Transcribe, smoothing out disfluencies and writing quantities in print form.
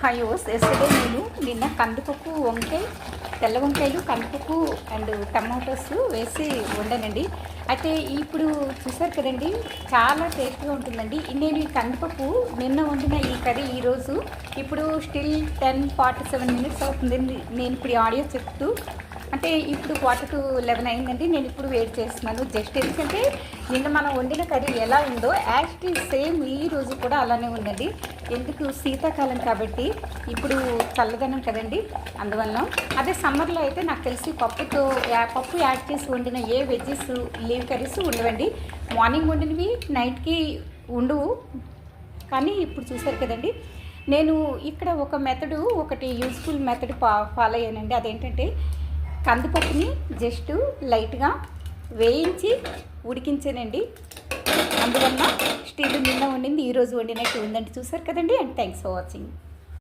Hi ఓస్ yesterday నిన్న కందిపప్పు వంకాయ తెల్ల వంకాయలు కందిపప్పు అండ్ టమాటోస్ వేసి వండానండి. అయితే ఇప్పుడు చూసారు కదండి, చాలా టేస్ట్గా ఉంటుందండి. నేను ఈ కందిపప్పు నిన్న వండిన ఈ కర్రీ ఈరోజు ఇప్పుడు స్టిల్ 10:47 అవుతుంది. నేను ఇప్పుడు ఈ ఆడియో చెప్తూ అంటే ఇప్పుడు 10:11 అయిందండి. నేను ఇప్పుడు వెయిట్ చేస్తున్నాను జస్ట్ ఎందుకంటే నిన్న మనం వండిన కర్రీ ఎలా ఉందో యాక్చువల్లీ సేమ్ ఈ రోజు కూడా అలానే ఉందండి. ఎందుకు శీతాకాలం కాబట్టి ఇప్పుడు చల్లదనం కదండి, అందువల్ల. అదే సమ్మర్లో అయితే నాకు తెలిసి పప్పు యాడ్ చేసి వండిన ఏ వెజ్జెస్ లీవ్ కర్రీస్ ఉండవండి. మార్నింగ్ వండినవి నైట్కి ఉండవు. కానీ ఇప్పుడు చూసారు కదండి, నేను ఇక్కడ ఒకటి యూస్ఫుల్ మెథడ్ ఫాలో అయ్యానండి. అదేంటంటే కందిపప్పుని జస్ట్ లైట్గా వేయించి ఉడికించానండి. అందువల్ల స్టిల్ నిన్న వండింది ఈరోజు వండినట్టు ఉందండి. చూసారు కదండి. And thanks for watching.